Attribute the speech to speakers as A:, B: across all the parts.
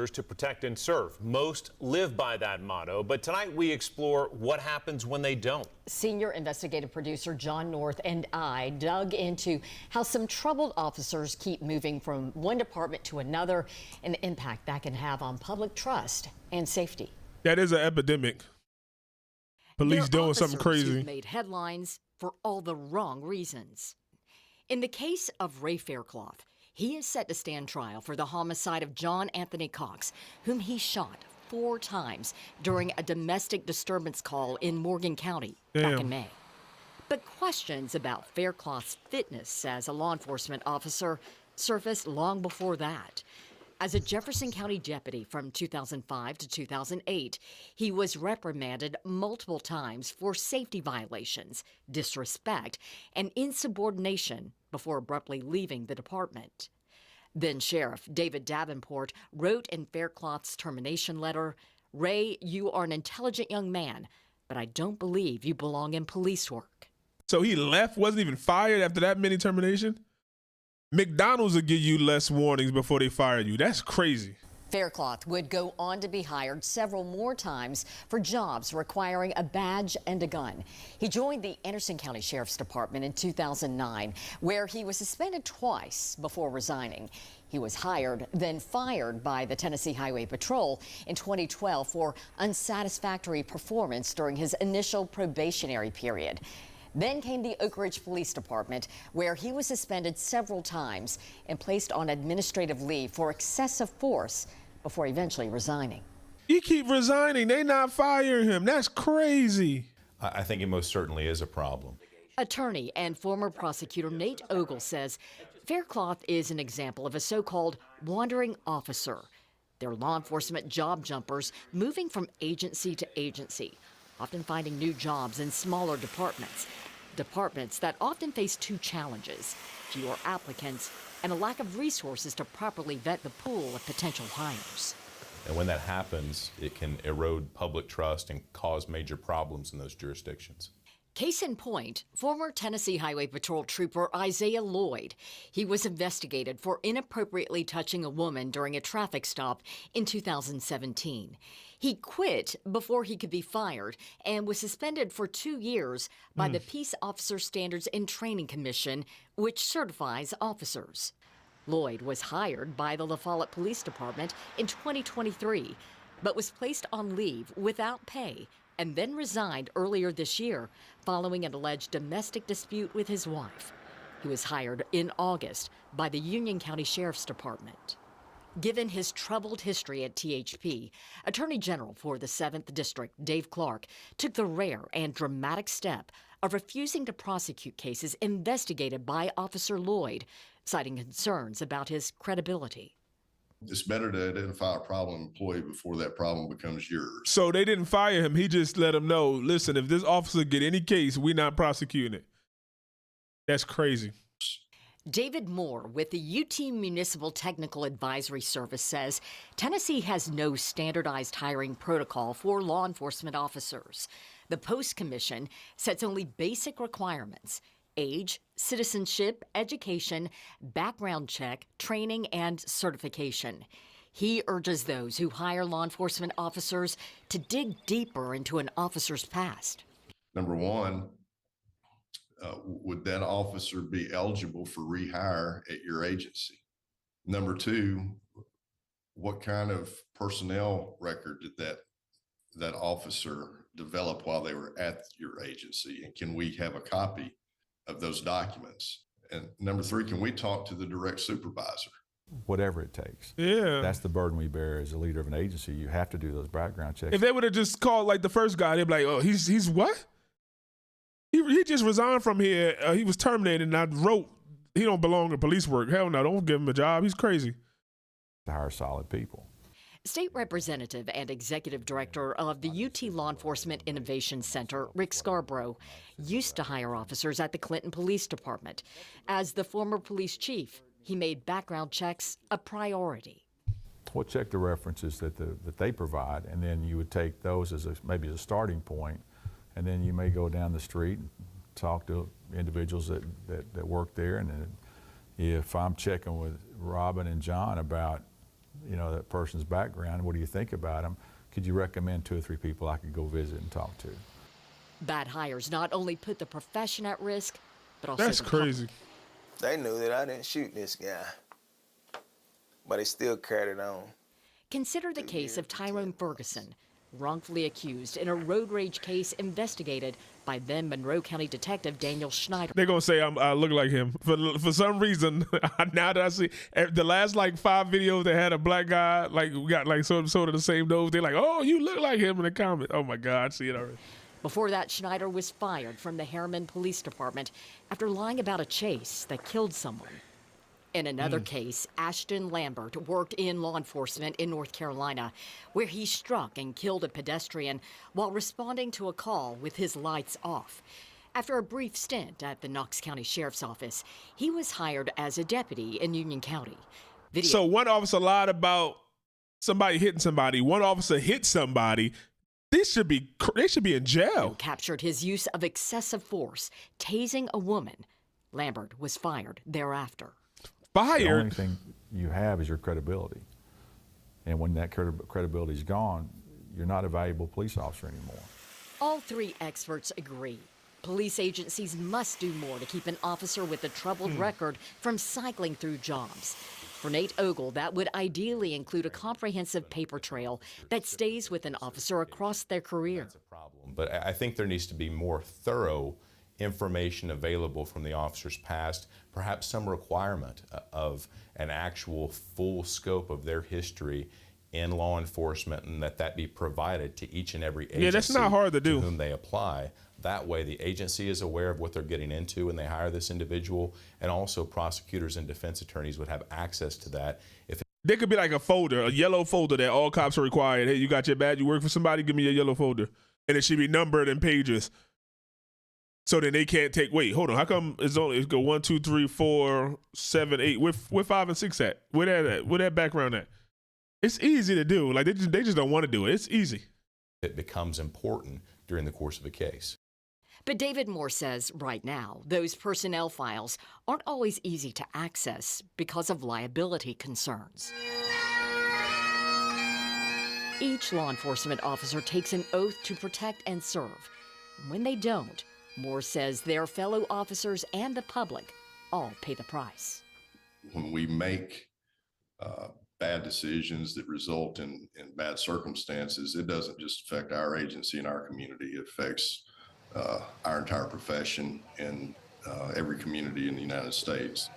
A: officers to protect and serve. Most live by that motto, but tonight we explore what happens when they don't.
B: Senior investigative producer John North and I dug into how some troubled officers keep moving from one department to another and the impact that can have on public trust and safety.
C: That is an epidemic. Police doing something crazy.
B: Who've made headlines for all the wrong reasons. In the case of Ray Faircloth, he is set to stand trial for the homicide of John Anthony Cox, whom he shot 4 times during a domestic disturbance call in Morgan County back in May. But questions about Faircloth's fitness as a law enforcement officer surfaced long before that. As a Jefferson County deputy from 2005 to 2008, he was reprimanded multiple times for safety violations, disrespect, and insubordination before abruptly leaving the department. Then Sheriff David Davenport wrote in Faircloth's termination letter, "Ray, you are an intelligent young man, but I don't believe you belong in police work."
C: So he left, wasn't even fired after that many termination? McDonald's will give you less warnings before they fire you. That's crazy.
B: Faircloth would go on to be hired several more times for jobs requiring a badge and a gun. He joined the Anderson County Sheriff's Department in 2009, where he was suspended twice before resigning. He was hired, then fired by the Tennessee Highway Patrol in 2012 for unsatisfactory performance during his initial probationary period. Then came the Oak Ridge Police Department, where he was suspended several times and placed on administrative leave for excessive force before eventually resigning.
C: He keep resigning. They not firing him. That's crazy.
D: I think it most certainly is a problem.
B: Attorney and former prosecutor Nate Ogle says Faircloth is an example of a so-called wandering officer. They're law enforcement job jumpers moving from agency to agency, often finding new jobs in smaller departments that often face 2 challenges: fewer applicants and a lack of resources to properly vet the pool of potential hires.
D: And when that happens, it can erode public trust and cause major problems in those jurisdictions.
B: Case in point, former Tennessee Highway Patrol trooper Isaiah Lloyd. He was investigated for inappropriately touching a woman during a traffic stop in 2017. He quit before he could be fired and was suspended for 2 years by the Peace Officer Standards and Training Commission, which certifies officers. Lloyd was hired by the La Follette Police Department in 2023, but was placed on leave without pay and then resigned earlier this year following an alleged domestic dispute with his wife. He was hired in August by the Union County Sheriff's Department. Given his troubled history at THP, Attorney General for the 7th District, Dave Clark, took the rare and dramatic step of refusing to prosecute cases investigated by Officer Lloyd, citing concerns about his credibility.
E: It's better to identify a problem employee before that problem becomes yours.
C: So they didn't fire him. He just let them know, listen, if this officer get any case, we're not prosecuting it. That's crazy.
B: David Moore with the UT Municipal Technical Advisory Service says Tennessee has no standardized hiring protocol for law enforcement officers. The Post Commission sets only basic requirements: age, citizenship, education, background check, training, and certification. He urges those who hire law enforcement officers to dig deeper into an officer's past.
E: Number one, would that officer be eligible for rehire at your agency? Number two, what kind of personnel record did that officer develop while they were at your agency? And can we have a copy of those documents? And number three, can we talk to the direct supervisor?
F: Whatever it takes.
C: Yeah.
F: That's the burden we bear as a leader of an agency. You have to do those background checks.
C: If they would have just called like the first guy, they'd be like, oh, he's what? He just resigned from here. He was terminated, and I wrote, he don't belong in police work. Hell no, don't give him a job. He's crazy.
F: To hire solid people.
B: State Representative and Executive Director of the UT Law Enforcement Innovation Center, Rick Scarborough, used to hire officers at the Clinton Police Department. As the former police chief, he made background checks a priority.
F: We'll check the references that they provide, and then you would take those as maybe as a starting point, and then you may go down the street and talk to individuals that work there. And if I'm checking with Robin and John about you know, that person's background. What do you think about them? Could you recommend 2 or 3 people I could go visit and talk to?
B: Bad hires not only put the profession at risk, but also
C: That's
B: the public.
C: crazy.
G: They knew that I didn't shoot this guy, but they still carried it on.
B: Consider the case of Tyrone Ferguson, wrongfully accused in a road rage case investigated by then Monroe County Detective Daniel Schneider.
C: They're gonna say I look like him for some reason. Now that I see the last like 5 videos that had a black guy, like we got like sort of the same nose. They're like, oh, you look like him in the comment. Oh my God, I see it already.
B: Before that, Schneider was fired from the Harriman Police Department after lying about a chase that killed someone. In another case, Ashton Lambert worked in law enforcement in North Carolina, where he struck and killed a pedestrian while responding to a call with his lights off. After a brief stint at the Knox County Sheriff's Office, he was hired as a deputy in Union County.
C: So one officer lied about somebody hitting somebody. One officer hit somebody. They should be in jail.
B: Captured his use of excessive force, tasing a woman. Lambert was fired thereafter.
F: The only
C: Fired.
F: thing you have is your credibility. And when that credibility is gone, you're not a valuable police officer anymore.
B: All 3 experts agree. Police agencies must do more to keep an officer with a troubled record from cycling through jobs. For Nate Ogle, that would ideally include a comprehensive paper trail that stays with an officer across their career.
D: That's a problem. But I think there needs to be more thorough information available from the officer's past, perhaps some requirement of an actual full scope of their history in law enforcement, and that be provided to each and every agency.
C: Yeah, that's not hard to do.
D: Whom they apply. That way the agency is aware of what they're getting into when they hire this individual, and also prosecutors and defense attorneys would have access to that. If
C: There could be like a folder, a yellow folder that all cops are required. Hey, you got your badge, you work for somebody, give me your yellow folder. And it should be numbered in pages. So then they can't take, wait, hold on, how come it's go 1, 2, 3, 4, 7, 8, where 5 and 6 at? Where that at? Where that background at? It's easy to do. Like they just don't want to do it. It's easy.
D: it becomes important during the course of a case.
B: But David Moore says right now, those personnel files aren't always easy to access because of liability concerns. Each law enforcement officer takes an oath to protect and serve. When they don't, Moore says their fellow officers and the public all pay the price.
E: When we make bad decisions that result in bad circumstances, it doesn't just affect our agency and our community. It affects our entire profession and every community in the United States.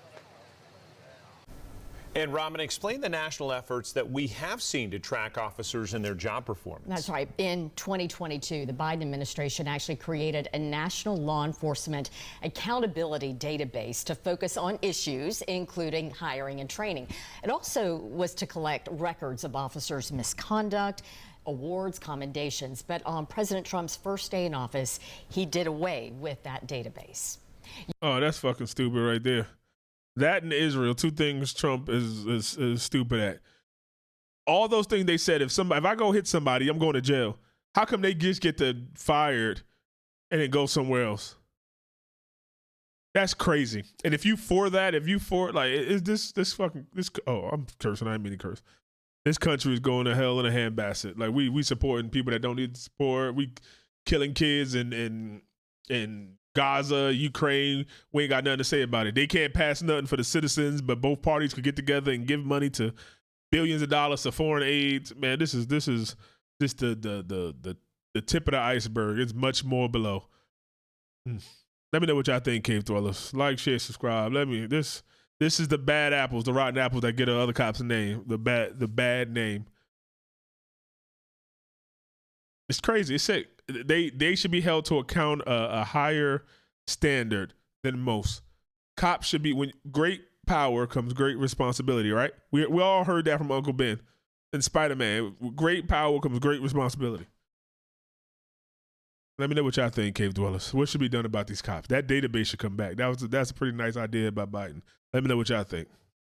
A: And Robin, explain the national efforts that we have seen to track officers and their job performance.
H: That's right. In 2022, the Biden administration actually created a national law enforcement accountability database to focus on issues including hiring and training. It also was to collect records of officers' misconduct, awards, commendations. But on President Trump's first day in office, he did away with that database.
C: Oh, that's fucking stupid right there. That and Israel, two things Trump is stupid at. All those things they said, if I go hit somebody, I'm going to jail. How come they just get fired and then go somewhere else? That's crazy. And if you like, is this I'm cursing. I didn't mean to curse. This country is going to hell in a handbasket. Like we supporting people that don't need support. We killing kids and Gaza, Ukraine, we ain't got nothing to say about it. They can't pass nothing for the citizens, but both parties could get together and give money to billions of dollars to foreign aid. Man, this is just the tip of the iceberg. It's much more below. Let me know what y'all think, Cave Dwellers. Like, share, subscribe. This is the bad apples, the rotten apples that get other cops a name, the bad name. It's crazy. It's sick. They should be held to account a higher standard than most. Cops should be, when great power comes great responsibility, right? We all heard that from Uncle Ben and Spider-Man. Great power comes great responsibility. Let me know what y'all think, Cave Dwellers. What should be done about these cops? That database should come back. That's a pretty nice idea by Biden. Let me know what y'all think.